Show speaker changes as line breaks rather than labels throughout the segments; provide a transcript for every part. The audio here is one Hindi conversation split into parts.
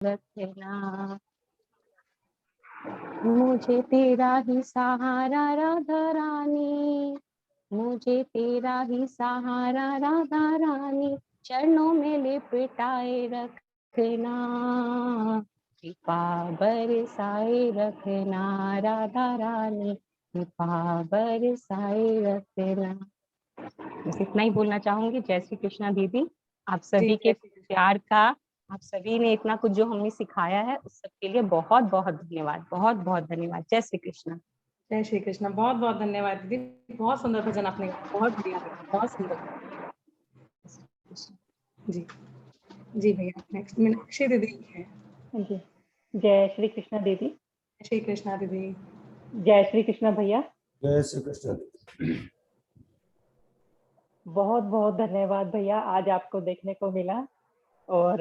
रखना, मुझे तेरा ही सहारा राधा रानी, मुझे तेरा ही सहारा राधा रानी, चरणों में लिपटाए रखना, कृपा बरसाए रखना राधा रानी, कृपा बरसाए रखना। बस इतना ही बोलना चाहूंगी। जय श्री कृष्णा दीदी, आप
जी
सभी के
जय श्री कृष्ण।
प्यार का, आप सभी ने इतना कुछ जो हमें सिखाया है उस सब के लिए बहुत बहुत धन्यवाद, बहुत बहुत धन्यवाद। जय श्री कृष्णा।
जय श्री कृष्ण। बहुत बहुत धन्यवाद दीदी, बहुत सुंदर भजन आपने गाया, बहुत बढ़िया लगा, बहुत सुंदर। जी जी भैया, नेक्स्ट मीनाक्षी दीदी है।
जी, जय श्री कृष्णा दीदी।
जय श्री कृष्णा दीदी।
जय श्री कृष्णा भैया।
जय श्री कृष्ण।
बहुत बहुत धन्यवाद भैया, आज आपको देखने को मिला। और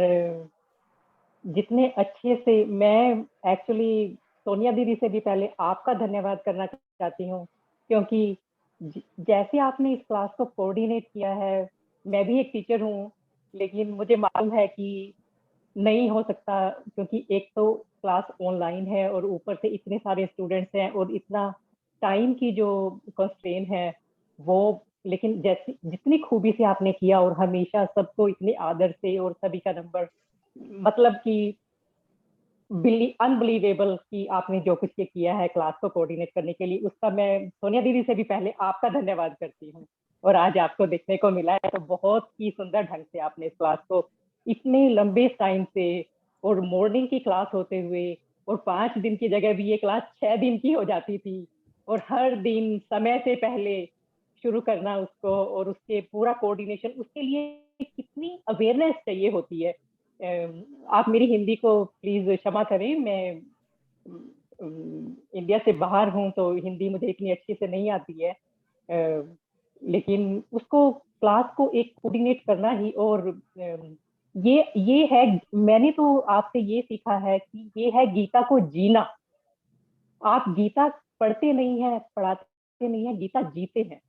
जितने अच्छे से, मैं एक्चुअली सोनिया दीदी से भी पहले आपका धन्यवाद करना चाहती हूँ, क्योंकि जैसे आपने इस क्लास को कोऑर्डिनेट किया है, मैं भी एक टीचर हूँ, लेकिन मुझे मालूम है कि नहीं हो सकता, क्योंकि एक तो क्लास ऑनलाइन है और ऊपर से इतने सारे स्टूडेंट्स हैं और इतना टाइम की जो कंस्ट्रेन है वो, लेकिन जैसे जितनी खूबी से आपने किया और हमेशा सबको इतने आदर से, और सभी का नंबर, मतलब कि अनबिलीवेबल कि आपने जो कुछ ये किया है क्लास को कोऑर्डिनेट करने के लिए, उसका मैं सोनिया दीदी से भी पहले आपका धन्यवाद करती हूँ। और आज आपको देखने को मिला है तो बहुत ही सुंदर ढंग से आपने इस क्लास को इतने लंबे टाइम से, और मॉर्निंग की क्लास होते हुए, और 5 दिन की जगह भी ये क्लास 6 दिन की हो जाती थी, और हर दिन समय से पहले शुरू करना उसको, और उसके पूरा कोऑर्डिनेशन, उसके लिए कितनी अवेयरनेस चाहिए होती है। आप मेरी हिंदी को प्लीज क्षमा करें, मैं इंडिया से बाहर हूं तो हिंदी मुझे इतनी अच्छी से नहीं आती है, लेकिन उसको क्लास को एक कोऑर्डिनेट करना ही, और ये है, मैंने तो आपसे ये सीखा है कि ये है गीता को जीना। आप गीता पढ़ते नहीं है, पढ़ाते नहीं है, गीता जीते हैं।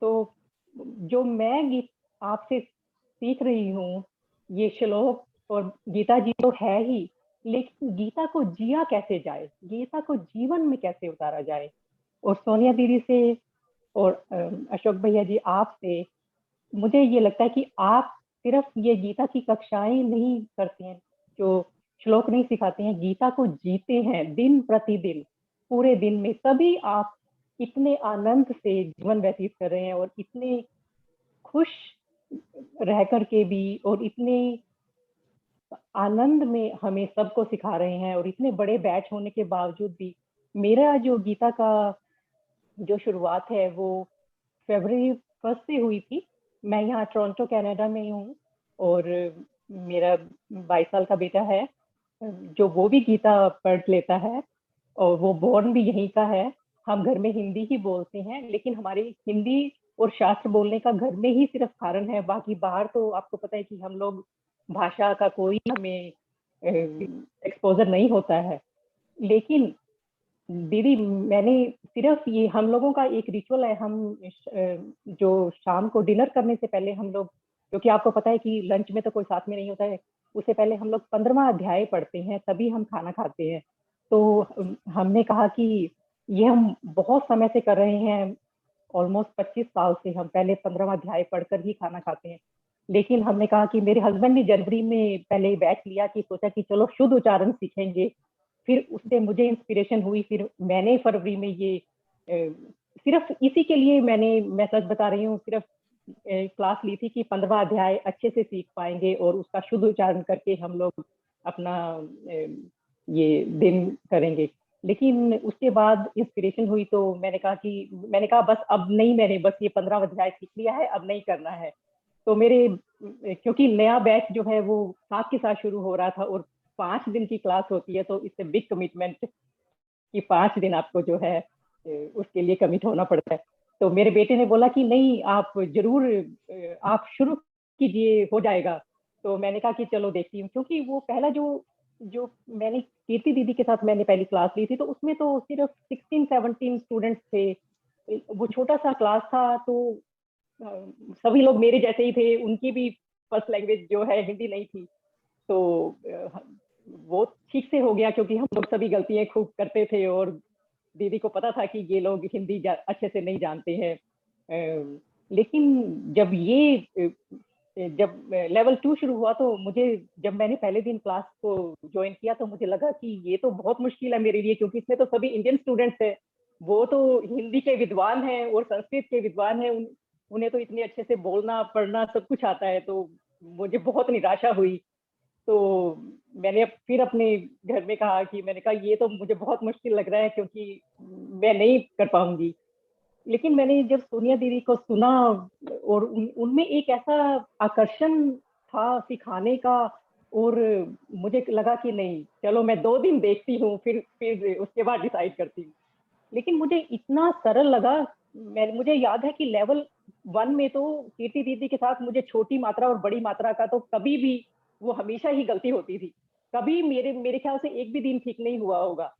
तो जो मैं आपसे सीख रही हूँ, ये श्लोक और गीता जी तो है ही, लेकिन गीता को जिया कैसे जाए, गीता को जीवन में कैसे उतारा जाए। और सोनिया दीदी से और अशोक भैया जी आपसे मुझे ये लगता है कि आप सिर्फ ये गीता की कक्षाएं नहीं करते हैं, जो श्लोक नहीं सिखाते हैं, गीता को जीते हैं दिन प्रतिदिन, पूरे दिन में, तभी आप इतने आनंद से जीवन व्यतीत कर रहे हैं, और इतने खुश रह करके भी, और इतने आनंद में हमें सबको सिखा रहे हैं, और इतने बड़े बैच होने के बावजूद भी। मेरा जो गीता का जो शुरुआत है वो फरवरी 1 से हुई थी। मैं यहाँ टोरंटो कनाडा में हूँ, और मेरा 22 साल का बेटा है, जो वो भी गीता पढ़ लेता है, और वो बोर्न भी यहीं का है। हम घर में हिंदी ही बोलते हैं, लेकिन हमारे हिंदी और शास्त्र बोलने का घर में ही सिर्फ कारण है, बाकी बाहर तो आपको पता है कि हम लोग भाषा का कोई हमें एक्सपोजर नहीं होता है। लेकिन दीदी, मैंने सिर्फ ये, हम लोगों का एक रिचुअल है, हम जो शाम को डिनर करने से पहले हम लोग, क्योंकि आपको पता है कि लंच में तो कोई साथ में नहीं होता है, उससे पहले हम लोग 15वां अध्याय पढ़ते हैं, तभी हम खाना खाते हैं। तो हमने कहा कि ये हम बहुत समय से कर रहे हैं, ऑलमोस्ट 25 साल से हम पहले 15वां अध्याय पढ़कर ही खाना खाते हैं। लेकिन हमने कहा कि मेरे हस्बैंड ने जनवरी में पहले बैच लिया, कि सोचा कि चलो शुद्ध उच्चारण सीखेंगे, फिर उससे मुझे इंस्पिरेशन हुई, फिर मैंने फरवरी में ये सिर्फ इसी के लिए मैंने, मैं सच बता रही हूँ, सिर्फ क्लास ली थी कि 15वां अध्याय अच्छे से सीख पाएंगे और उसका शुद्ध उच्चारण करके हम लोग अपना ये दिन करेंगे। लेकिन उसके बाद इंस्पिरेशन हुई तो मैंने कहा बस अब नहीं, मैंने बस ये 15वां अध्याय सीख लिया है, अब नहीं करना है। तो मेरे, क्योंकि नया बैच जो है वो साथ के साथ शुरू हो रहा था, और 5 दिन की क्लास होती है, तो इससे बिग कमिटमेंट कि 5 दिन आपको जो है उसके लिए कमिट होना पड़ता है। तो मेरे बेटे ने बोला कि नहीं, आप जरूर आप शुरू कीजिए, हो जाएगा। तो मैंने कहा कि चलो देखती हूँ, क्योंकि वो पहला जो जो मैंने कीर्ति दीदी के साथ मैंने पहली क्लास ली थी, तो उसमें तो सिर्फ 16-17 स्टूडेंट्स थे, वो छोटा सा क्लास था, तो सभी लोग मेरे जैसे ही थे, उनकी भी फर्स्ट लैंग्वेज जो है हिंदी नहीं थी। तो ठीक से हो गया, क्योंकि हम लोग सभी गलतियां खूब करते थे और दीदी को पता था कि ये लोग हिंदी अच्छे से नहीं जानते हैं। लेकिन जब लेवल 2 शुरू हुआ तो मुझे, जब मैंने पहले दिन क्लास को ज्वाइन किया तो मुझे लगा कि ये तो बहुत मुश्किल है मेरे लिए, क्योंकि इसमें तो सभी इंडियन स्टूडेंट्स हैं, वो तो हिंदी के विद्वान हैं और संस्कृत के विद्वान हैं, उन्हें तो इतने अच्छे से बोलना पढ़ना सब कुछ आता है। तो मुझे बहुत निराशा हुई। तो मैंने फिर अपने घर में कहा कि, मैंने कहा ये तो मुझे बहुत मुश्किल लग रहा है, क्योंकि मैं नहीं कर पाऊंगी। लेकिन मैंने जब सोनिया दीदी को सुना और उनमें एक ऐसा आकर्षण था सिखाने का, और मुझे लगा कि नहीं, चलो मैं 2 दिन देखती हूँ, फिर उसके बाद डिसाइड करती हूँ। लेकिन मुझे इतना सरल लगा। मुझे याद है कि लेवल 1 में तो कीर्ति दीदी के साथ मुझे छोटी मात्रा और बड़ी मात्रा का तो कभी भी, वो हमेशा ही गलती होती थी। कभी मेरे ख्याल से एक भी दिन ठीक नहीं हुआ होगा।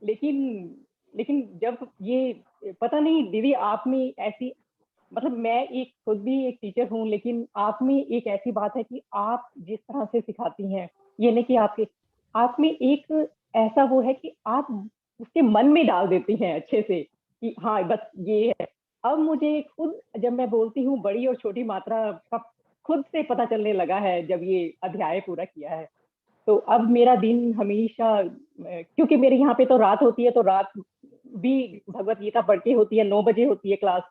लेकिन लेकिन जब ये, पता नहीं दीदी, आप में ऐसी, मतलब मैं एक खुद भी एक टीचर हूँ, लेकिन आप में एक ऐसी बात है कि आप जिस तरह से सिखाती हैं, ये नहीं कि आप में एक ऐसा वो है कि आप उसके मन में डाल देती हैं अच्छे से कि हाँ बस ये है। अब मुझे खुद जब मैं बोलती हूँ बड़ी और छोटी मात्रा का खुद से पता चलने लगा है, जब ये अध्याय पूरा किया है। तो अब मेरा दिन हमेशा, क्योंकि मेरे यहाँ पे तो रात होती है, तो रात भी भगवत गीता पढ़ के होती है, 9 बजे होती है क्लास,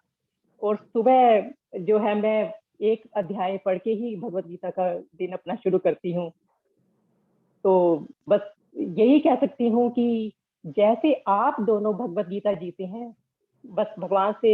और सुबह जो है मैं एक अध्याय पढ़ के ही भगवत गीता का दिन अपना शुरू करती हूँ। तो बस यही कह सकती हूँ कि जैसे आप दोनों भगवत गीता जीते हैं, बस भगवान से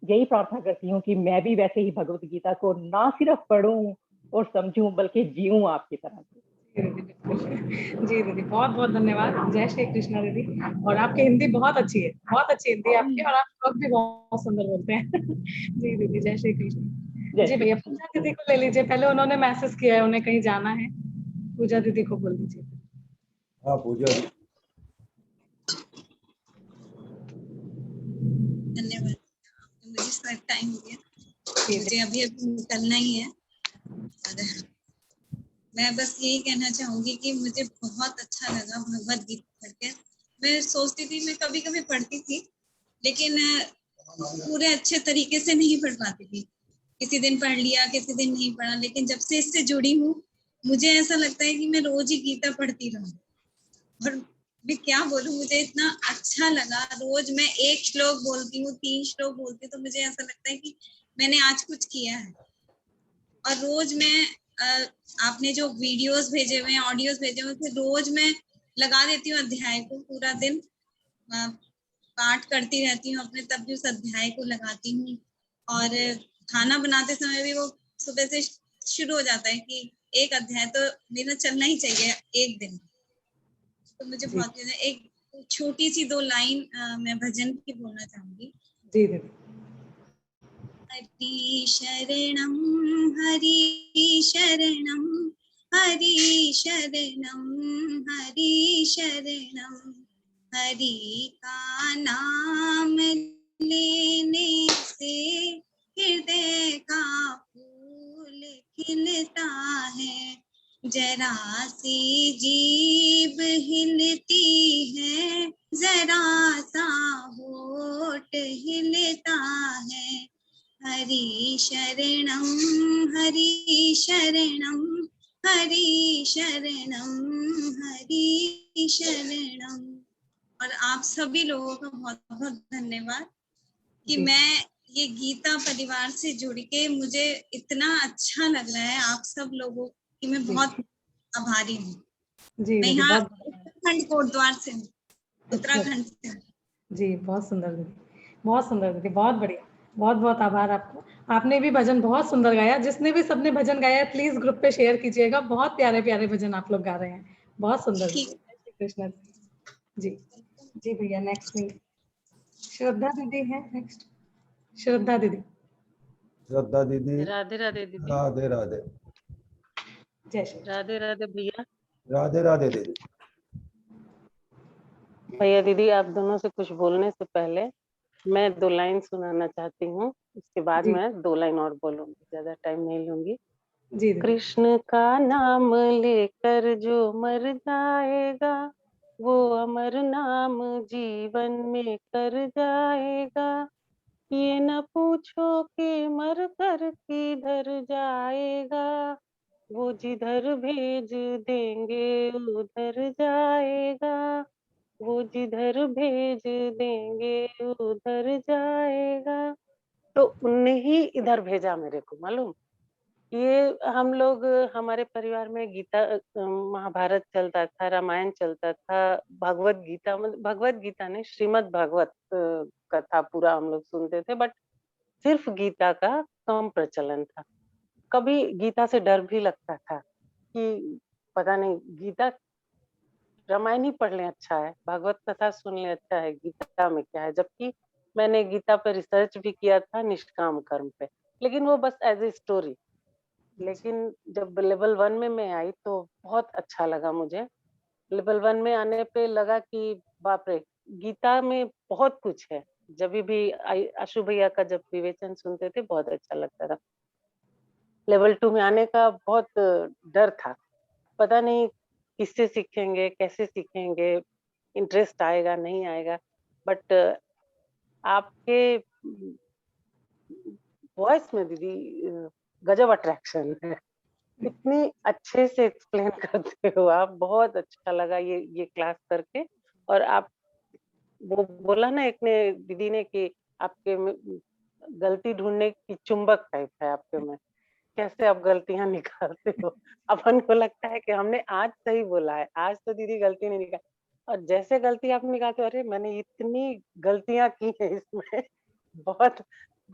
यही प्रार्थना करती हूँ कि मैं भी वैसे ही भगवत गीता को ना सिर्फ पढ़ूं और समझूं, बल्कि जीऊं आपकी तरह से।
जी दीदी, बहुत बहुत धन्यवाद। जय श्री कृष्णा दीदी। और आपकी हिंदी बहुत अच्छी है, बहुत अच्छी हिंदी है आपकी, और आप लोग भी बहुत सुंदर बोलते हैं। जी दीदी, जय श्री कृष्ण। जी भैया, पूजा दीदी को ले लीजिए, पहले उन्होंने मैसेज किया है, उन्हें कहीं जाना है। पूजा दीदी को बोल दीजिए।
हाँ पूजा।
धन्यवाद, मुझे टाइम हो गया, मुझे अभी निकलना ही है। मैं बस यही कहना चाहूंगी कि मुझे बहुत अच्छा लगा भगवत गीता पढ़कर। मैं सोचती थी, मैं कभी कभी पढ़ती थी, लेकिन पूरे अच्छे तरीके से नहीं पढ़ पाती थी। किसी दिन पढ़ लिया, किसी दिन नहीं पढ़ा, लेकिन जब से इससे जुड़ी हूँ, मुझे ऐसा लगता है कि मैं रोज ही गीता पढ़ती रहूं। और मैं क्या बोलूं, मुझे इतना अच्छा लगा। रोज मैं 1 श्लोक बोलती हूँ, 3 श्लोक बोलती हूँ, तो मुझे ऐसा लगता है कि मैंने आज कुछ किया है। और रोज मैं आपने जो वीडियोस भेजे हुए हैं, ऑडियोस भेजे हुए हैं, रोज मैं लगा देती हूँ अध्याय को, पूरा दिन पाठ करती रहती हूँ अपने, तब भी उस अध्याय को लगाती हूँ। और खाना बनाते समय भी वो सुबह से शुरू हो जाता है कि एक अध्याय तो मेरा चलना ही चाहिए एक दिन। तो मुझे बहुत एक छोटी सी 2 लाइन मैं भजन की बोलना चाहूंगी।
जी दीदी।
हरि शरणं हरि शरणं हरि शरणं हरि शरणं, हरि का नाम लेने से हृदय का फूल खिलता है। जरा सी जीभ हिलती है, जरा सा होठ हिलता है। हरि शरणं हरि शरणं हरि शरणं हरि शरणं। और आप सभी लोगों का बहुत बहुत धन्यवाद कि मैं ये गीता परिवार से जुड़ के मुझे इतना अच्छा लग रहा है। आप सब लोगों की मैं बहुत आभारी हूँ। मैं यहाँ उत्तराखंड कोटद्वार से हूँ, उत्तराखंड से।
जी बहुत सुंदर दीदी, बहुत सुंदर दीदी, बहुत बढ़िया, बहुत बहुत आभार आपको। आपने भी भजन बहुत सुंदर गाया। जिसने भी सबने भजन गाया है प्लीज ग्रुप पे शेयर कीजिएगा। बहुत प्यारे प्यारे भजन आप लोग गा रहे हैं, बहुत सुंदर। जय श्री कृष्ण जी। जी भैया, नेक्स्ट नहीं, श्रद्धा दीदी है नेक्स्ट। श्रद्धा दीदी।
श्रद्धा दीदी।
राधे राधे दीदी।
राधे राधे।
जय श्री
राधे राधे भैया।
राधे राधे दीदी।
भैया दीदी, आप दोनों से कुछ बोलने से पहले मैं 2 लाइन सुनाना चाहती हूँ, उसके बाद मैं 2 लाइन और बोलूंगी, ज्यादा टाइम नहीं लूंगी।
जी दीदी।
कृष्ण का नाम लेकर जो मर जाएगा वो अमर नाम जीवन में कर जाएगा। ये न पूछो कि मर कर किधर जाएगा, वो जिधर भेज देंगे उधर जाएगा, वो जिधर भेज देंगे उधर जाएगा। तो उनने ही इधर भेजा मेरे को, मालूम। ये हम लोग, हमारे परिवार में गीता, महाभारत चलता था, रामायण चलता था, भगवत गीता, मतलब भगवत गीता ने श्रीमद् भागवत कथा पूरा हम लोग सुनते थे, बट सिर्फ गीता का कम प्रचलन था। कभी गीता से डर भी लगता था कि पता नहीं, गीता, रामायण ही पढ़ लें अच्छा है, भागवत कथा सुन लें अच्छा है, गीता में क्या है। जबकि मैंने गीता पर रिसर्च भी किया था निष्काम कर्म पे, लेकिन वो बस एज ए स्टोरी। लेकिन जब लेवल 1 में मैं आई तो बहुत अच्छा लगा मुझे। लेवल 1 में आने पे लगा कि बाप रे, गीता में बहुत कुछ है। जब भी आशु भैया का जब विवेचन सुनते थे बहुत अच्छा लगता था। लेवल 2 में आने का बहुत डर था, पता नहीं किससे सीखेंगे, कैसे सीखेंगे, इंटरेस्ट आएगा नहीं आएगा। बट आपके वॉइस में दीदी गजब अट्रैक्शन है, इतनी अच्छे से एक्सप्लेन करते हो आप, बहुत अच्छा लगा ये क्लास करके। और आप, वो बोला ना एक ने, दीदी ने, कि आपके में गलती ढूंढने की चुंबक टाइप है आपके में, कैसे आप गलतियां निकालते हो। अपन को लगता है कि हमने आज सही बोला है, आज तो दीदी गलती नहीं निकाली, और जैसे गलती आप निकालते हो, अरे मैंने इतनी गलतियां की है इसमें। बहुत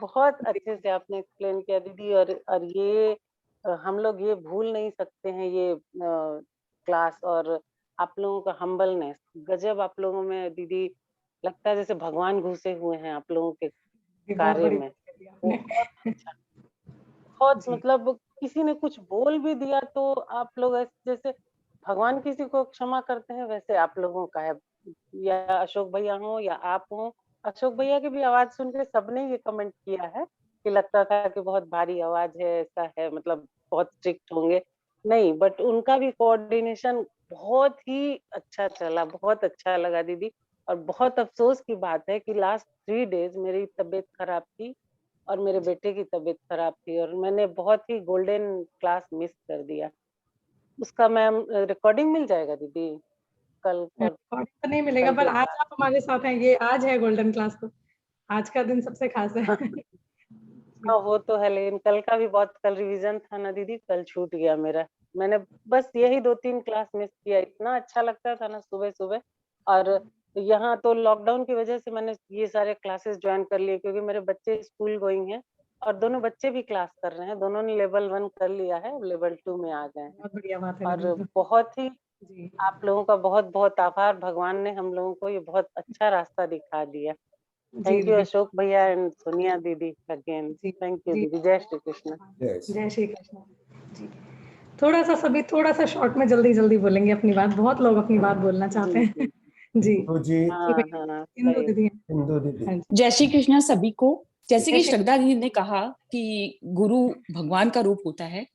बहुत अच्छे से आपने एक्सप्लेन किया दीदी। और ये हम लोग ये भूल नहीं सकते हैं, ये क्लास और आप लोगों का हम्बलनेस, गजब आप लोगों में दीदी, लगता है जैसे भगवान घुसे हुए हैं आप लोगों के
बहुत
कार्य
बड़ी
में।
बात करी आपने।
बहुत अच्छा, बहुत,
जी
मतलब किसी ने कुछ बोल भी दिया तो आप लोग जैसे भगवान किसी को क्षमा करते हैं, वैसे आप लोगों का है। या अशोक भैया हो या आप हो, अशोक भैया की भी आवाज सुन के सबने ये कमेंट किया है कि लगता था कि बहुत भारी आवाज है, ऐसा है, मतलब बहुत स्ट्रिक्ट होंगे। नहीं, बट उनका भी कोऑर्डिनेशन बहुत ही अच्छा चला, बहुत अच्छा लगा दीदी। और बहुत अफसोस की बात है कि लास्ट 3 डेज मेरी तबीयत खराब थी और मेरे बेटे की तबीयत खराब थी, और मैंने बहुत ही गोल्डन क्लास मिस कर दिया। उसका मैम रिकॉर्डिंग मिल जाएगा दीदी कल और
रिकॉर्डिंग तो नहीं मिलेगा,
कल
पर
के
आज
बाद?
आप हमारे साथ हैं, ये आज है गोल्डन क्लास, तो आज का दिन सबसे खास है।
हाँ वो तो है, लेकिन कल का भी बहुत, कल रिवीजन था ना दीदी, कल छूट गया मेरा। मैंने बस यही 2-3 क्लास मिस किया, इतना अच्छा लगता था ना सुबह सुबह। और यहाँ तो लॉकडाउन की वजह से मैंने ये सारे क्लासेस ज्वाइन कर लिए, क्योंकि मेरे बच्चे स्कूल गोइंग हैं और दोनों बच्चे भी क्लास कर रहे हैं, दोनों ने लेवल 1 कर लिया है, लेवल 2 में आ गए हैं।
बहुत बढ़िया बात है
और
दीदी।
बहुत ही
जी
आप लोगों का बहुत बहुत आभार, भगवान ने हम लोगों को ये बहुत अच्छा रास्ता दिखा दिया।
जी
थैंक यू
दीदी।
अशोक भैया एंड सोनिया दीदी अगेन,
जी
थैंक यू
जी।
दीदी। जय श्री कृष्ण।
यस
जय श्री कृष्ण। जी, थोड़ा सा शॉर्ट में जल्दी जल्दी बोलेंगे अपनी बात, बहुत लोग अपनी बात बोलना चाहते
जी
हैं।
जी,
जी
इंदू जी,
जी
हाँ
भैया,
हाँ
इंदु
सही।
दीदी।
इंदू दीदी,
हाँ जी।
जय श्री कृष्णा सभी को। जैसे
जय
कि
श्री
श्रद्धा जी ने कहा कि गुरु भगवान का रूप होता है,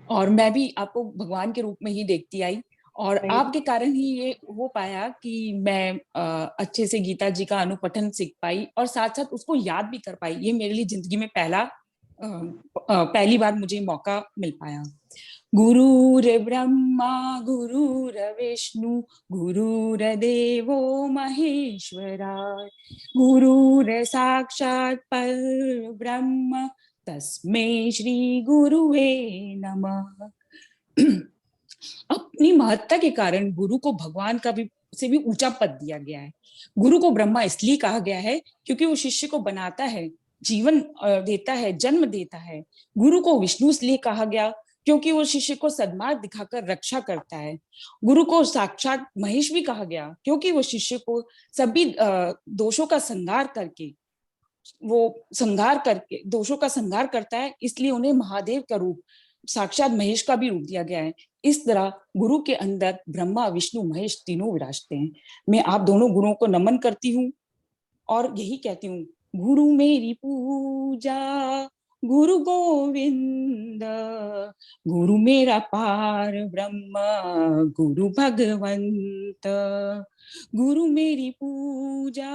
और मैं भी आपको भगवान के रूप में ही देखती आई, और
नहीं,
आपके कारण ही ये हो पाया कि मैं अच्छे से गीता जी का अनुपठन सीख पाई और साथ साथ उसको याद भी कर पाई। ये मेरे लिए जिंदगी में पहली बार मुझे मौका मिल पाया। गुरुर्ब्रह्मा गुरुर्विष्णु गुरुर्देवो महेश्वरा, गुरुर्साक्षात् परब्रह्म तस्मै श्री गुरुवे नमः। अपनी महत्ता के कारण गुरु को भगवान का भी से भी ऊंचा पद दिया गया है। गुरु को ब्रह्मा इसलिए कहा गया है क्योंकि वो शिष्य को बनाता है, जीवन देता है, जन्म देता है। गुरु को विष्णु इसलिए कहा गया क्योंकि वो शिष्य को सद्मार्ग दिखाकर रक्षा करता है। गुरु को साक्षात महेश भी कहा गया क्योंकि वो शिष्य को सभी दोषों का दोषों का संहार करता है, इसलिए उन्हें महादेव का रूप, साक्षात महेश का भी रूप दिया गया है। इस तरह गुरु के अंदर ब्रह्मा विष्णु महेश तीनों विराजते हैं। मैं आप दोनों गुरुओं को नमन करती हूँ और यही कहती हूँ, गुरु मेरी पूजा गुरु गोविंद, गुरु मेरा पार ब्रह्म, गुरु भगवंत, गुरु मेरी पूजा,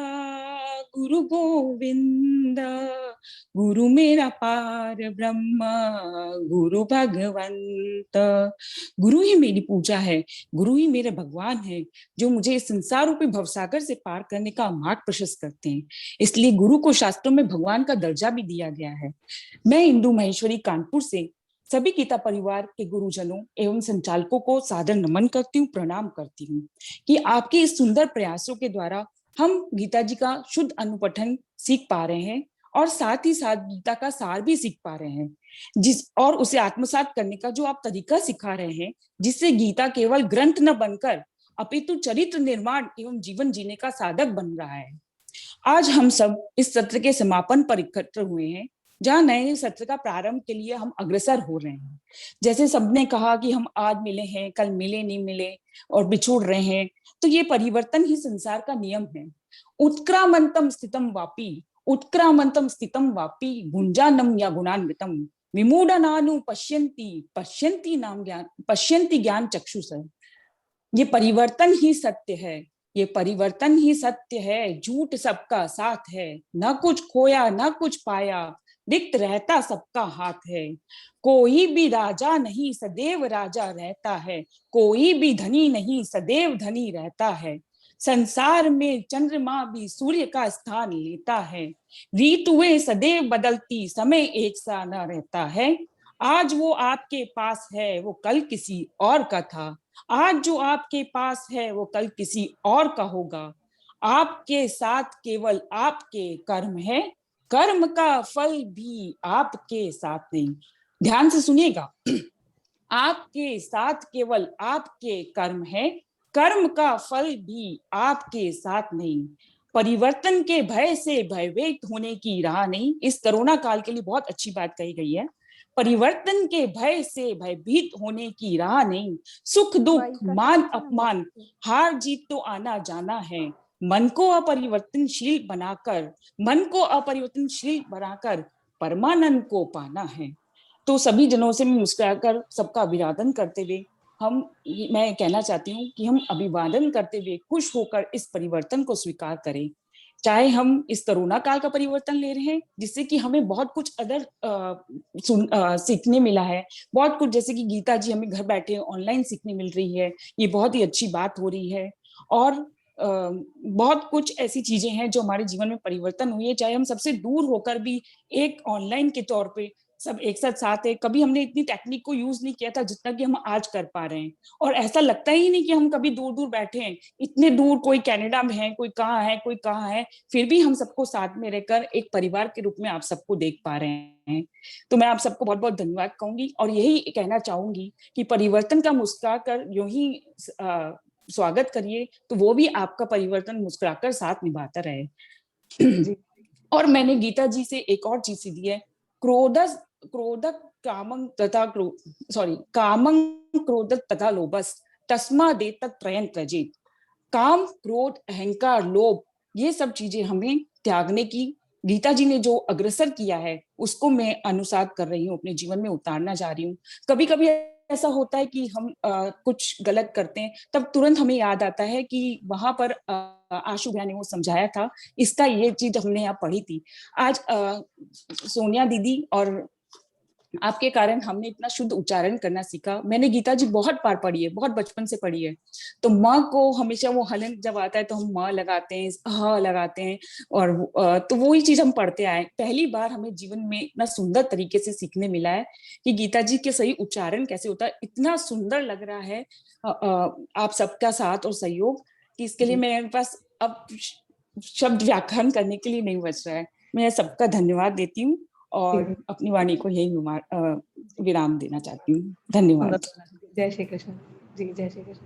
गुरु गोविंद, गुरु मेरा पार ब्रह्म, गुरु भगवंत। गुरु ही मेरी पूजा है, गुरु ही मेरे भगवान है, जो मुझे इस संसार रूपी भवसागर से पार करने का मार्ग प्रशस्त करते हैं। इसलिए गुरु को शास्त्रों में भगवान का दर्जा भी दिया गया है। मैं इंदु महेश्वरी कानपुर से सभी गीता परिवार के गुरुजनों एवं संचालकों को सादर नमन करती हूँ, प्रणाम करती हूँ कि आपके इस सुंदर प्रयासों के द्वारा हम गीता जी का शुद्ध अनुपठन सीख पा रहे हैं और साथ ही साथ गीता का सार भी सीख पा रहे हैं, और उसे आत्मसात करने का जो आप तरीका सिखा रहे हैं, जिससे गीता केवल ग्रंथ न बनकर अपितु चरित्र निर्माण एवं जीवन जीने का साधक बन रहा है। आज हम सब इस सत्र के समापन पर इकट्ठे हुए हैं, जहाँ नए सत्र का प्रारंभ के लिए हम अग्रसर हो रहे हैं। जैसे सबने कहा कि हम आज मिले हैं, कल मिले नहीं मिले और बिछुड़ रहे हैं, तो ये परिवर्तन ही संसार का नियम है। उत्क्रामंतम स्थितम वापी, उत्क्रामंतम स्थितम वापी, गुंजानम या गुणान्वितम, विमूढ़नानु पश्यन्ति, पश्यन्ति नाम ज्ञान, पश्यन्ति ज्ञान चक्षुष। ये परिवर्तन ही सत्य है, ये परिवर्तन ही सत्य है, झूठ सबका साथ है, न कुछ खोया न कुछ पाया, रिक्त रहता सबका हाथ है। कोई भी राजा नहीं सदैव राजा रहता है, कोई भी धनी नहीं सदैव धनी रहता है। संसार में चंद्रमा भी सूर्य का स्थान लेता है, ऋतुएं सदैव बदलती, समय एक सा न रहता है। आज वो आपके पास है वो कल किसी और का था, आज जो आपके पास है वो कल किसी और का होगा। आपके साथ केवल आपके कर्म है, कर्म का फल भी आपके साथ नहीं। ध्यान से सुनिएगा, आपके साथ केवल आपके कर्म है, कर्म का फल भी आपके साथ नहीं। परिवर्तन के भय से भयभीत होने की राह नहीं। इस कोरोना काल के लिए बहुत अच्छी बात कही गई है। परिवर्तन के भय से भयभीत होने की राह नहीं। सुख दुख मान अपमान हार जीत तो आना जाना है। मन को अपरिवर्तनशील बनाकर, मन को अपरिवर्तनशील बनाकर परमानंद को पाना है। तो सभी जनों से मुस्कुराकर सबका अभिवादन करते हुए मैं कहना चाहती हूँ कि हम अभिवादन करते हुए खुश होकर इस परिवर्तन को स्वीकार करें। चाहे हम इस कोरोना काल का परिवर्तन ले रहे हैं, जिससे कि हमें बहुत कुछ सीखने मिला है, बहुत कुछ, जैसे कि गीता जी हमें घर बैठे ऑनलाइन सीखने मिल रही है, ये बहुत ही अच्छी बात हो रही है। और बहुत कुछ ऐसी चीजें हैं जो हमारे जीवन में परिवर्तन हुई है, चाहे हम सबसे दूर होकर भी एक ऑनलाइन के तौर पे सब एक साथ है। कभी हमने इतनी टेक्निक को यूज नहीं किया था जितना कि हम आज कर पा रहे हैं, और ऐसा लगता ही नहीं कि हम कभी दूर दूर बैठे हैं। इतने दूर, कोई कनाडा में है, कोई कहाँ है, कोई कहाँ है, फिर भी हम सबको साथ में रहकर एक परिवार के रूप में आप सबको देख पा रहे हैं। तो मैं आप सबको बहुत बहुत धन्यवाद कहूंगी और यही कहना चाहूंगी कि परिवर्तन का मुस्कुरा कर यूं ही स्वागत करिए, तो वो भी आपका परिवर्तन मुस्कुराकर साथ निभाता रहे। और मैंने गीता जी से एक और चीज सीखी है, कामं क्रोध तथा लोभस तस्मादेतत् त्रयं त्यजेत्। काम, क्रोध, अहंकार, लोभ, ये सब चीजें हमें त्यागने की गीता जी ने जो अग्रसर किया है उसको मैं अनुसार कर रही हूँ, अपने जीवन में उतारना जा रही हूँ। कभी कभी ऐसा होता है कि हम कुछ गलत करते हैं, तब तुरंत हमें याद आता है कि वहां पर आशु भैया ने वो समझाया था, इसका ये चीज हमने यहाँ पढ़ी थी। आज सोनिया दीदी और आपके कारण हमने इतना शुद्ध उच्चारण करना सीखा। मैंने गीता जी बहुत बार पढ़ी है, बहुत बचपन से पढ़ी है, तो माँ को हमेशा वो हलन जब आता है तो हम माँ लगाते हैं, ह लगाते हैं, और तो वही चीज हम पढ़ते आए। पहली बार हमें जीवन में इतना सुंदर तरीके से सीखने मिला है कि गीता जी के सही उच्चारण कैसे होता है। इतना सुंदर लग रहा है आप सबका साथ और सहयोग कि इसके लिए मेरे पास अब शब्द व्याख्यान करने के लिए नहीं बच रहा है। मैं सबका धन्यवाद देती हूँ और अपनी वाणी को यही विराम देना चाहती हूँ। धन्यवाद।
जय श्री कृष्ण जी, जय श्री कृष्ण।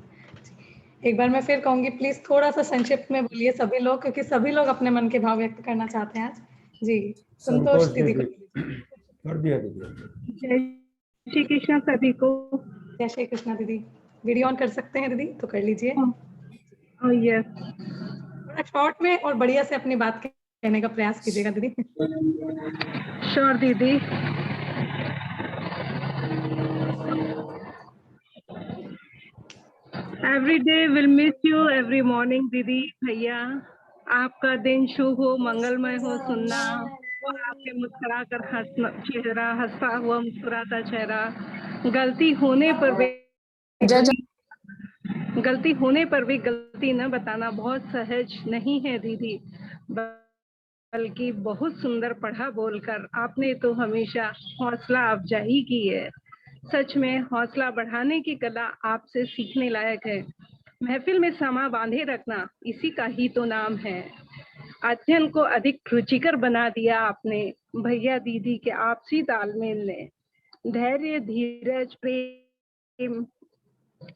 एक बार मैं फिर कहूंगी, प्लीज थोड़ा सा संक्षिप्त में बोलिए सभी लोग, क्योंकि सभी लोग अपने मन के भाव व्यक्त करना चाहते हैं आज। जी, संतोष दीदी को
कर दिया दीदी।
जय श्री कृष्ण सभी को।
जय श्री कृष्ण दीदी। वीडियो ऑन कर सकते हैं दीदी, तो कर लीजिए।
यस,
थोड़ा शॉर्ट में और बढ़िया से अपनी बात कहने का प्रयास कीजिएगा दीदी।
श्योर दीदी। Every day will miss you every morning दीदी। भैया आपका दिन शुभ हो, मंगलमय हो, सुनना और आपके मुस्कुरा कर हंसना चेहरा, हंसता हुआ मुस्कुराता चेहरा, गलती होने पर भी गलती न बताना बहुत सहज नहीं है दीदी, बल्कि बहुत सुंदर पढ़ा बोलकर आपने तो हमेशा हौसला अफजाई की है। सच में हौसला बढ़ाने की कला आपसे सीखने लायक है। महफिल में समा बांधे रखना इसी का ही तो नाम है। अध्ययन को अधिक रुचिकर बना दिया आपने भैया दीदी के आपसी तालमेल ने। धैर्य, धीरज, प्रेम,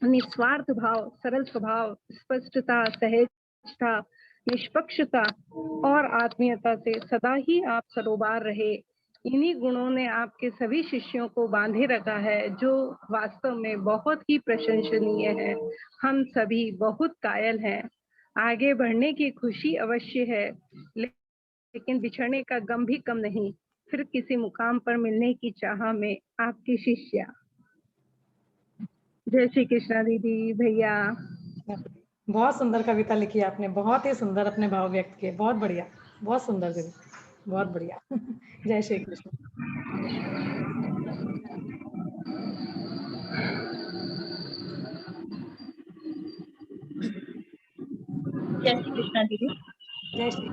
निस्वार्थ भाव, सरल स्वभाव, स्पष्टता, सहजता, निष्पक्षता और आत्मीयता से सदा ही आप सरोबार रहे। इन्हीं गुणों ने आपके सभी शिष्यों को बांधे रखा है, जो वास्तव में बहुत ही प्रशंसनीय है। हम सभी बहुत कायल हैं। आगे बढ़ने की खुशी अवश्य है, लेकिन बिछड़ने का गम भी कम नहीं। फिर किसी मुकाम पर मिलने की चाह में आपकी शिष्या। जय श्री कृष्णा दीदी, भैया।
बहुत सुंदर कविता लिखी आपने, बहुत ही सुंदर अपने भाव व्यक्त किए, बहुत बढ़िया, बहुत सुंदर दीदी, बहुत बढ़िया। जय श्री कृष्ण।
जय श्री कृष्णा दीदी।
जय श्री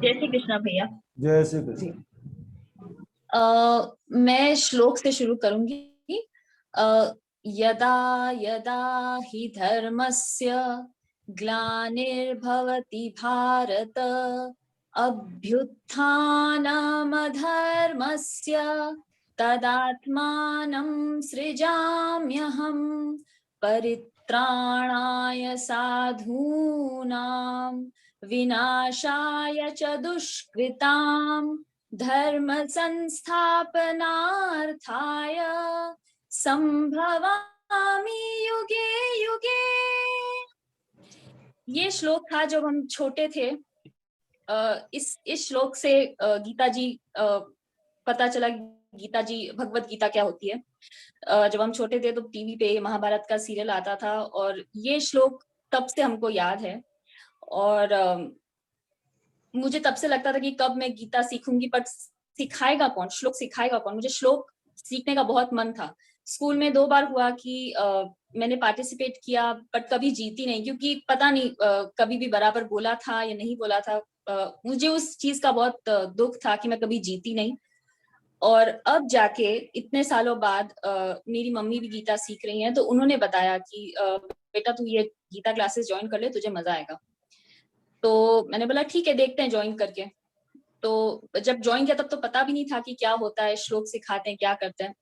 जय श्री कृष्णा भैया।
जय श्री कृष्ण।
मैं श्लोक से शुरू करूंगी। यदा यदा हि धर्मस्य ग्लानिर्भवति भारत अभ्युत्थानमधर्मस्य तदात्मानं सृजाम्यहं परित्राणाय साधूनां विनाशाय च दुष्कृतां धर्म संस्थापनार्थाय संभवामि युगे युगे। ये श्लोक था जब हम छोटे थे। इस श्लोक से गीता जी पता चला गीता जी भगवत गीता क्या होती है। जब हम छोटे थे तो टीवी पे महाभारत का सीरियल आता था और ये श्लोक तब से हमको याद है। और मुझे तब से लगता था कि कब मैं गीता सीखूंगी, पर सिखाएगा कौन, श्लोक सिखाएगा कौन। मुझे श्लोक सीखने का बहुत मन था। स्कूल में 2 बार हुआ कि मैंने पार्टिसिपेट किया, बट कभी जीती नहीं, क्योंकि पता नहीं कभी भी बराबर बोला था या नहीं बोला था। मुझे उस चीज का बहुत दुख था कि मैं कभी जीती नहीं। और अब जाके इतने सालों बाद मेरी मम्मी भी गीता सीख रही हैं, तो उन्होंने बताया कि बेटा तू ये गीता क्लासेस ज्वाइन कर ले, तुझे मजा आएगा। तो मैंने बोला ठीक है, देखते हैं ज्वाइन करके। तो जब ज्वाइन किया तब तो पता भी नहीं था कि क्या होता है, श्लोक सिखाते हैं, क्या करते हैं।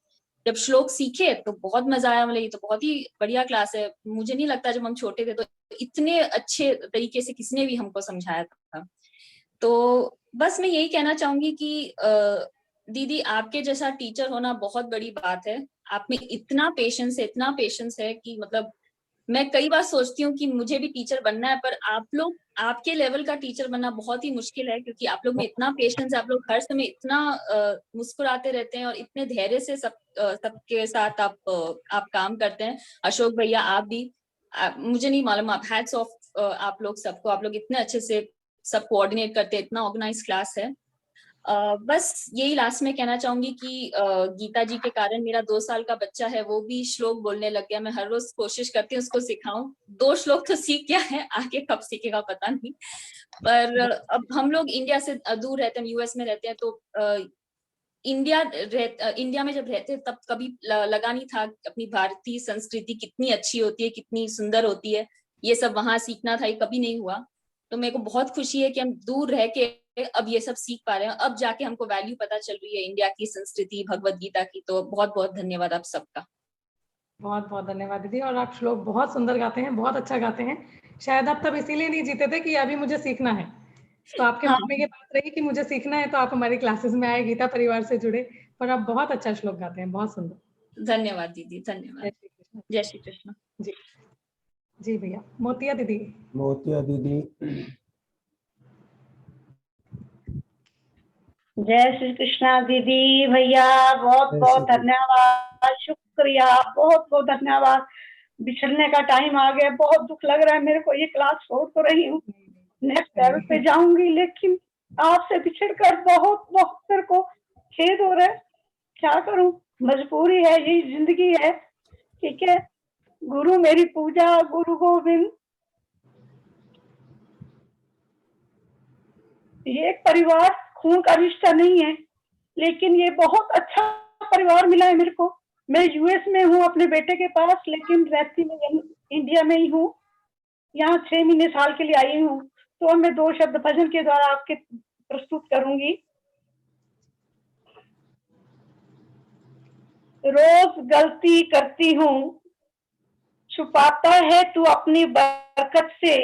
जब श्लोक सीखे तो बहुत मजा आया। मतलब ये तो बहुत ही बढ़िया क्लास है। मुझे नहीं लगता जब हम छोटे थे तो इतने अच्छे तरीके से किसी ने भी हमको समझाया था। तो बस मैं यही कहना चाहूंगी कि दीदी आपके जैसा टीचर होना बहुत बड़ी बात है। आप में इतना पेशेंस है कि मतलब मैं कई बार सोचती हूँ कि मुझे भी टीचर बनना है, पर आप लोग आपके लेवल का टीचर बनना बहुत ही मुश्किल है, क्योंकि आप लोग में इतना पेशेंस है। आप लोग हर समय इतना मुस्कुराते रहते हैं और इतने धैर्य से सबके साथ आप काम करते हैं। अशोक भैया आप भी, मुझे नहीं मालूम, आप हैट्स ऑफ आप लोग सबको। आप लोग इतने अच्छे से सब कोऑर्डिनेट करते हैं, इतना ऑर्गेनाइज क्लास है। बस यही लास्ट में कहना चाहूंगी कि गीता जी के कारण मेरा 2 साल का बच्चा है, वो भी श्लोक बोलने लग गया। मैं हर रोज कोशिश करती हूँ उसको सिखाऊं। 2 श्लोक तो सीख गया है, आगे कब सीखेगा पता नहीं। पर अब हम लोग इंडिया से दूर रहते हैं, यूएस में रहते हैं, तो इंडिया में जब रहते तब कभी लगा नहीं था अपनी भारतीय संस्कृति कितनी अच्छी होती है, कितनी सुंदर होती है। ये सब वहां सीखना था, ये कभी नहीं हुआ। तो मेरे को बहुत खुशी है कि हम दूर रह के अब ये सब सीख पा रहे हैं। अब जाके हमको वैल्यू पता चल रही है इंडिया की संस्कृति, भगवत गीता की। तो बहुत बहुत धन्यवाद आप सबका।
बहुत बहुत धन्यवाद दीदी। और आप श्लोक बहुत सुंदर गाते हैं, बहुत अच्छा गाते हैं। शायद आप तब इसीलिए नहीं जीते थे कि अभी मुझे सीखना है, तो आपके मन में ये बात रही कि मुझे सीखना है, तो आप हमारी क्लासेस में आए, गीता परिवार से जुड़े। पर आप बहुत अच्छा श्लोक गाते हैं, बहुत सुंदर।
धन्यवाद दीदी, धन्यवाद। जय श्री कृष्ण।
जी जी भैया। मोतिया दीदी।
मोतिया दीदी।
जय श्री कृष्णा दीदी। भैया बहुत बहुत धन्यवाद, शुक्रिया, बहुत बहुत धन्यवाद। बिछड़ने का टाइम आ गया, बहुत दुख लग रहा है मेरे को। ये क्लास छोड़ तो रही हूँ, नेक्स्ट लेवल पे जाऊंगी, लेकिन आपसे बिछड़कर बहुत बहुत मेरे को खेद हो रहा है। क्या करूं, मजबूरी है, यही जिंदगी है। ठीक है, गुरु मेरी पूजा, गुरु गोविंद। ये एक परिवार खून का रिश्ता नहीं है, लेकिन ये बहुत अच्छा परिवार मिला है मेरे को। मैं यूएस में हूँ अपने बेटे के पास, लेकिन रहती मैं इंडिया में ही हूँ। यहाँ 6 महीने साल के लिए आई हूँ। तो मैं 2 शब्द भजन के द्वारा आपके प्रस्तुत करूंगी। रोज गलती करती हूँ, छुपाता है तू अपनी बरकत से।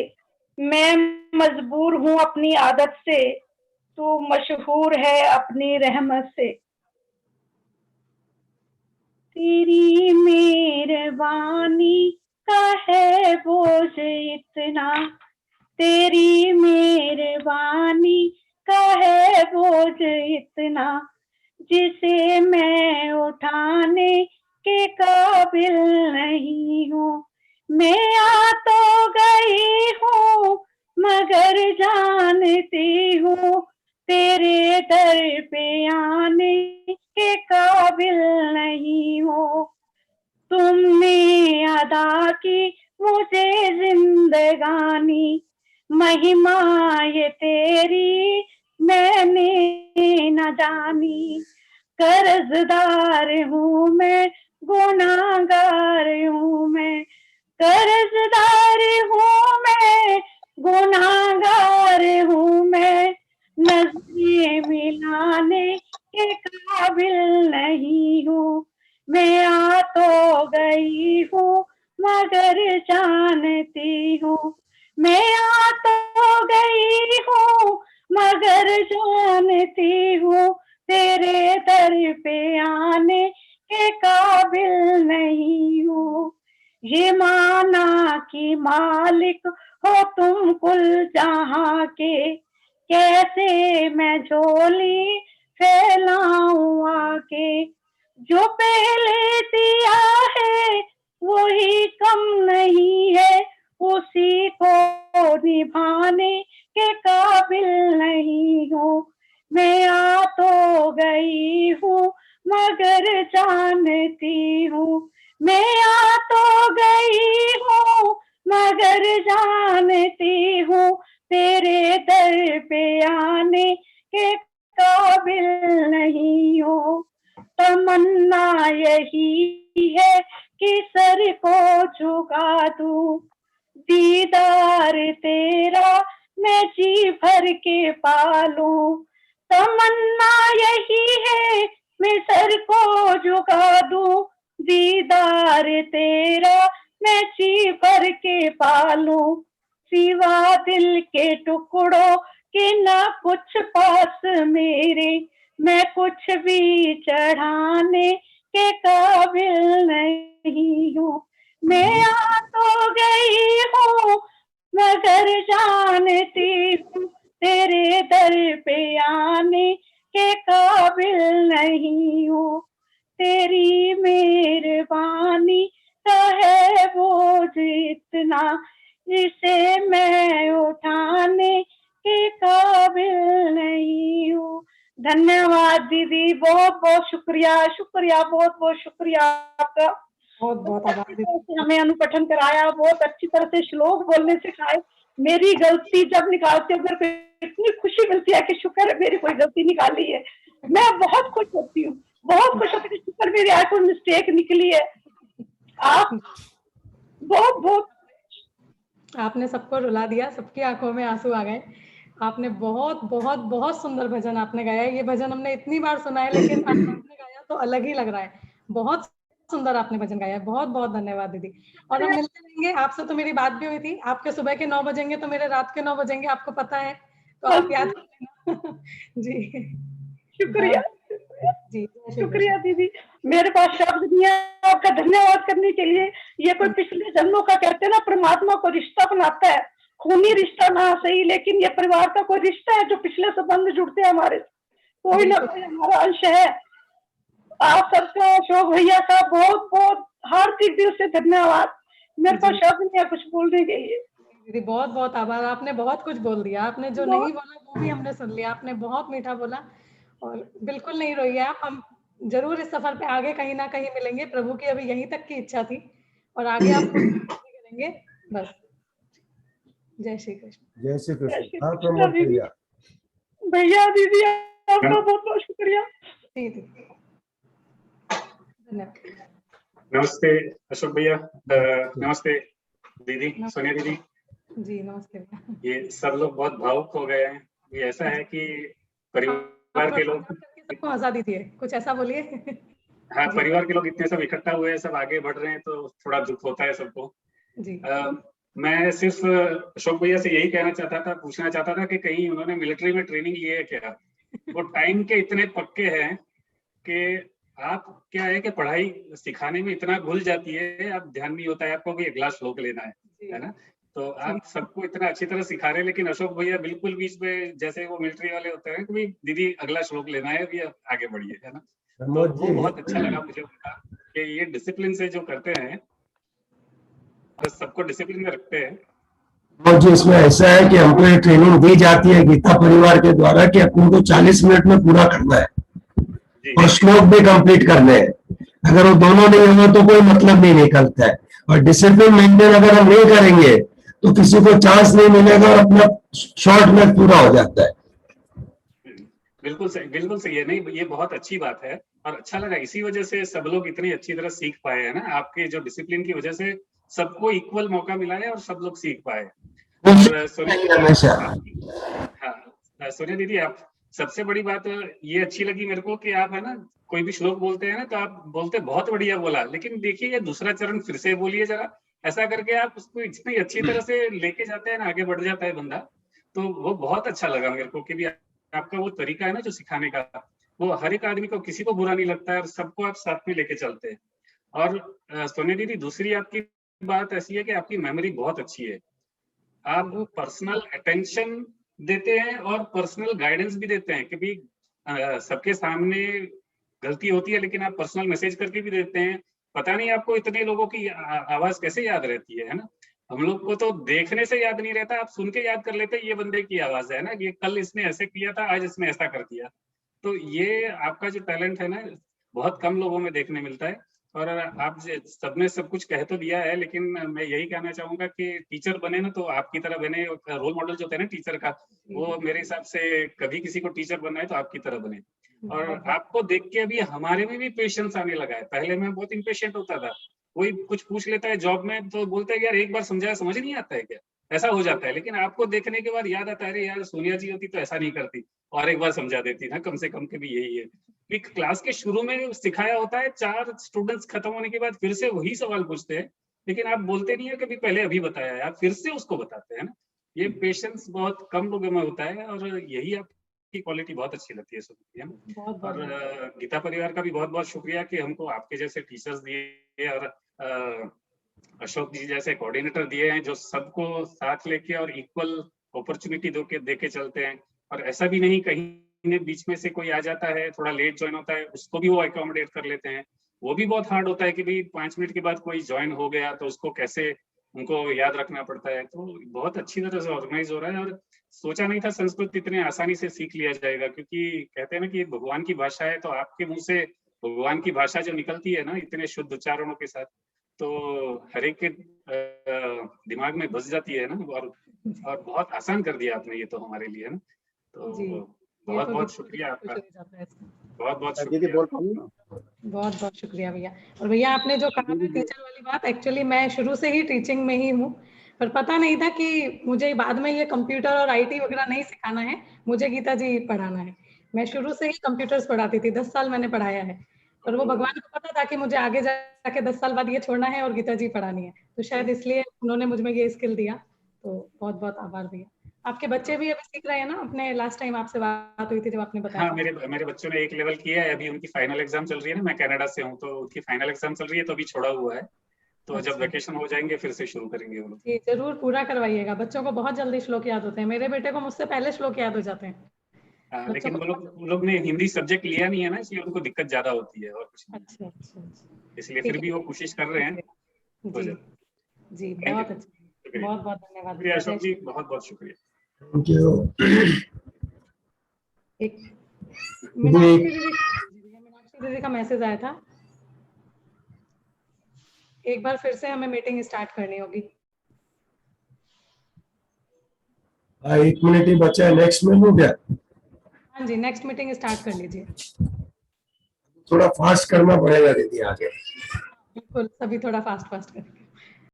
मैं मजबूर हूँ अपनी आदत से, तू मशहूर है अपनी रहमत से। तेरी मेहरबानी का है बोझ इतना, तेरी मेहरबानी का है बोझ इतना, जिसे मैं उठाने के काबिल नहीं हूँ। मैं आ तो गई हूँ मगर जानती हूँ, तेरे दर पे आने के काबिल नहीं हूँ। तुमने अदा की मुझे जिंदगानी, महिमा ये तेरी मैंने न जानी। कर्जदार हूँ मैं, गुनाहगार हूँ मैं, कर्जदार हूँ मैं, गुनाहगार हूँ मैं। नजरें मिलाने के काबिल नहीं हूँ। मैं आ तो गई हूँ मगर जानती हूँ, मैं आ तो गई हूँ मगर जानती हूँ, तेरे दर पे आने के काबिल नहीं हूँ। ये माना कि मालिक हो तुम कुल जहां के, कैसे मैं झोली फैलाऊं आके। जो पहले दिया है वही कम नहीं है, उसी को निभाने के काबिल नहीं हूँ। मैं आ तो गई हूँ मगर जानती हूँ, मैं आ तो गई हूँ मगर जानती हूँ, तेरे दर पे आने के काबिल नहीं हूँ। तमन्ना यही है कि सर को झुका दूं, दीदार तेरा मैं जी भर के पालूं। तमन्ना यही है मैं सर को झुका दूं, दीदार तेरा मैं जी भर के पालूं। सिवा दिल के टुकड़ों के ना कुछ पास मेरे, मैं कुछ भी चढ़ाने के काबिल नहीं हूँ। मैं आ तो गई हूँ मगर जानती हूँ, तेरे दर पे आने के काबिल नहीं हूँ। तेरी मेहरबानी का है बोझ इतना, जिसे मैं उठाने के काबिल नहीं हूँ। धन्यवाद दीदी, बहुत बहुत शुक्रिया, शुक्रिया, बहुत बहुत शुक्रिया आपका।
बहुत बहुत आभार दीदी।
हमें अनुपठन कराया, बहुत अच्छी तरह से श्लोक बोलने सिखाए। मेरी गलती जब निकालते हो मेरे को इतनी खुशी मिलती है कि शुक्र है मेरी कोई गलती निकाली है। मैं बहुत खुश होती हूँ, बहुत खुश होती हूँ, शुक्र मेरी आज कोई मिस्टेक निकली है। आप बहुत बहुत,
आपने सबको रुला दिया, सबकी आंखों में आंसू आ गए। आपने बहुत बहुत बहुत सुंदर भजन आपने गाया। ये भजन हमने इतनी बार सुना है, लेकिन आपने गाया तो अलग ही लग रहा है। बहुत सुंदर आपने भजन गाया। बहुत बहुत धन्यवाद दीदी। और हम मिलते रहेंगे, आपसे तो मेरी बात भी हुई थी। आपके सुबह के 9 बजेंगे तो मेरे रात के 9 बजेंगे, आपको पता है, तो आप याद कर लेना। जी
शुक्रिया,
जी,
शुक्रिया दीदी। मेरे पास शब्द नहीं है आपका धन्यवाद करने के लिए। ये कोई पिछले जन्मों का कहते हैं ना, परमात्मा को रिश्ता बनाता है, खूनी रिश्ता ना सही, लेकिन ये परिवार का कोई रिश्ता है जो पिछले संबंध जुड़ते हैं हमारे। कोई ना कोई हमारा अंश है। आप सबका, अशोक भैया का बहुत बहुत हार्दिक दिल से धन्यवाद। मेरे को शब्द नहीं है कुछ बोलने के लिए।
दीदी बहुत बहुत आभार, आपने बहुत कुछ बोल दिया। आपने जो नहीं बोला वो भी हमने सुन लिया। आपने बहुत मीठा बोला और बिल्कुल नहीं रोइए आप। हम जरूर इस सफर पे आगे कहीं ना कहीं मिलेंगे। प्रभु की अभी यहीं तक की इच्छा थी और आगे आप कुछ करेंगे बस। जय श्री कृष्ण।
जय श्री कृष्ण। हाँ प्रमोद भैया।
भैया दीदी आपका बहुत बहुत शुक्रिया।
धन्यवाद।
नमस्ते अशोक भैया। नमस्ते दीदी, सोनिया दीदी
जी। नमस्ते भैया।
ये सब लोग बहुत भावुक हो गए हैं। ये ऐसा है कि परिवार के लोग
सबको आजादी दिए, कुछ ऐसा बोलिए।
हाँ, परिवार के लोग इतने सब इकट्ठा हुए हैं, सब आगे बढ़ रहे हैं, तो थोड़ा दुख होता है सबको
जी।
मैं सिर्फ अशोक भैया से यही कहना चाहता था, पूछना चाहता था कि कहीं उन्होंने मिलिट्री में ट्रेनिंग ली है क्या? वो टाइम के इतने पक्के हैं कि आप क्या है कि पढ़ाई सिखाने में इतना घुल जाती है, आप ध्यान नहीं होता है आपको कि अगला श्लोक लेना है ना? तो आप सबको इतना अच्छी तरह सिखा रहे हैं, लेकिन अशोक भैया बिल्कुल बीच में, जैसे वो मिलिट्री वाले होते हैं कि दीदी अगला श्लोक लेना है, अभी आगे बढ़िए, है ना? तो वो बहुत अच्छा लगा मुझे कि ये डिसिप्लिन से जो करते हैं, सबको डिसिप्लिन में रखते हैं।
और जो इसमें ऐसा है कि हमको ये ट्रेनिंग दी जाती है गीता परिवार के द्वारा कि अपन को 40 मिनट में पूरा करना है और श्लोक भी कंप्लीट करने हैं। अगर वो दोनों नहीं होगा तो कोई मतलब नहीं निकलता है। और डिसिप्लिन मेंटेन अगर हम नहीं करेंगे तो किसी को चांस नहीं मिलेगा और अपना शॉर्ट में पूरा हो जाता है।
बिल्कुल सही है। नहीं, ये बहुत अच्छी बात है और अच्छा लगा, इसी वजह से सब लोग इतनी अच्छी तरह सीख पाए हैं ना। आपके जो डिसिप्लिन की वजह से सबको इक्वल मौका मिला है और सब लोग सीख पाए। और सोनिया दीदी, आप सबसे बड़ी बात ये अच्छी लगी मेरे को कि आप है ना, कोई भी श्लोक बोलते हैं ना तो आप बोलते बहुत बढ़िया बोला, लेकिन देखिए ये दूसरा चरण फिर से बोलिए जरा। ऐसा करके आप उसको इतनी अच्छी तरह से लेके जाते हैं ना, आगे बढ़ जाता है बंदा। तो वो बहुत अच्छा लगा मेरे को कि भी आपका वो तरीका है ना जो सिखाने का, वो हर एक आदमी को, किसी को बुरा नहीं लगता है और सबको आप साथ में लेके चलते हैं। और सोनिया दीदी, दूसरी आपकी बात ऐसी है कि आपकी मेमोरी बहुत अच्छी है। आप पर्सनल अटेंशन देते हैं और पर्सनल गाइडेंस भी देते हैं कि भी सबके सामने गलती होती है, लेकिन आप पर्सनल मैसेज करके भी देते हैं। पता नहीं आपको इतने लोगों की आवाज कैसे याद रहती है ना? हम लोग को तो देखने से याद नहीं रहता, आप सुन के याद कर लेते हैं ये बंदे की आवाज है ना, ये कल इसने ऐसे किया था, आज इसने ऐसा कर दिया। तो ये आपका जो टैलेंट है ना, बहुत कम लोगों में देखने मिलता है। और आप सबने सब कुछ कह तो दिया है, लेकिन मैं यही कहना चाहूंगा कि टीचर बने ना तो आपकी तरह बने। रोल मॉडल जो होता है ना टीचर का, वो मेरे हिसाब से कभी किसी को टीचर बनना है तो आपकी तरह बने। और आपको देख के अभी हमारे में भी पेशेंस आने लगा है। पहले मैं बहुत इम्पेशेंट होता था, कोई कुछ पूछ लेता है जॉब में तो बोलते हैं यार एक बार समझाया समझ नहीं आता है क्या, ऐसा हो जाता है। लेकिन आपको देखने के बाद याद आता है, अरे यार सोनिया जी होती तो ऐसा नहीं करती और एक बार समझा देती ना, कम से कम के भी यही है कि क्लास के शुरू में सिखाया होता है, 4 स्टूडेंट्स खत्म होने के बाद फिर से वही सवाल पूछते हैं, लेकिन आप बोलते नहीं है कभी पहले अभी बताया है, आप फिर से उसको बताते हैं ना। ये पेशेंस बहुत कम लोगों में होता है और यही आपकी क्वालिटी बहुत अच्छी लगती है सुनती है। और गीता परिवार का भी बहुत बहुत शुक्रिया कि हमको आपके जैसे टीचर्स दिए और अशोक जी जैसे कोऑर्डिनेटर दिए हैं, जो सबको साथ लेके और इक्वल अपॉर्चुनिटी देके चलते हैं। और ऐसा भी नहीं कहीं बीच में से कोई आ जाता है, थोड़ा लेट ज्वाइन होता है, उसको भी वो अकोमोडेट कर लेते हैं। वो भी बहुत हार्ड होता है कि भाई 5 मिनट के बाद कोई ज्वाइन हो गया तो उसको कैसे उनको याद रखना पड़ता है। तो बहुत अच्छी तरह से ऑर्गेनाइज हो रहा है और सोचा नहीं था संस्कृत इतने आसानी से सीख लिया जाएगा, क्योंकि कहते हैं ना कि भगवान की भाषा है, तो आपके मुंह से भगवान की भाषा जो निकलती है ना इतने शुद्ध उच्चारणों के साथ, तो हर एक के दिमाग में बस जाती है ना। और बहुत आसान कर दिया आपने ये तो हमारे लिए, है ना? तो बहुत बहुत शुक्रिया आपका, बहुत बहुत शुक्रिया,
बहुत बहुत शुक्रिया भैया। और भैया आपने जो कहा था टीचर वाली बात, एक्चुअली मैं शुरू से ही टीचिंग में ही हूँ, पर पता नहीं था कि मुझे बाद में ये कंप्यूटर और IT वगैरह नहीं सिखाना है, मुझे गीता जी पढ़ाना है। मैं शुरू से ही कंप्यूटर्स पढ़ाती थी, 10 साल मैंने पढ़ाया है। और वो भगवान को पता था कि मुझे आगे जाके 10 साल बाद ये छोड़ना है और गीता जी पढ़ानी है, तो शायद इसलिए उन्होंने मुझ में ये स्किल दिया। तो बहुत बहुत आभार भैया। आपके बच्चे भी अभी सीख रहे हैं ना? अपने लास्ट टाइम आपसे बात हुई थी जब आपने बताया।
हाँ, मेरे बच्चों ने 1 लेवल किया है, अभी उनकी फाइनल एग्जाम चल रही है ना, मैं कनाडा से हूँ तो उनकी फाइनल एग्जाम चल रही है, तो अभी छोड़ा हुआ है। तो जब वेकेशन हो जाएंगे फिर से शुरू करेंगे वो लोग।
जी जरूर पूरा करवाइएगा, बच्चों को बहुत जल्दी श्लोक याद होते हैं। मेरे बेटे को मुझसे पहले श्लोक याद हो जाते हैं।
लेकिन वो लोग ने हिंदी सब्जेक्ट लिया नहीं है ना, इसलिए उनको दिक्कत ज्यादा होती है और कुछ नहीं।
अच्छा अच्छा अच्छा,
इसलिए फिर भी वो कोशिश कर रहे हैं।
जी जी, बहुत अच्छा, बहुत बहुत धन्यवाद।
शुक्रिया अशोक जी, बहुत बहुत शुक्रिया।
Thank you.
एक मीनाक्षी दीदी का मैसेज आया था, एक बार फिर से हमें मीटिंग स्टार्ट करनी होगी।
1 मिनट ही बचा है, नेक्स्ट में हो गया।
हाँ जी, नेक्स्ट मीटिंग स्टार्ट कर लीजिए।
थोड़ा फास्ट करना पड़ेगा दीदी आगे।
बिल्कुल, सभी थोड़ा फास्ट फास्ट कर।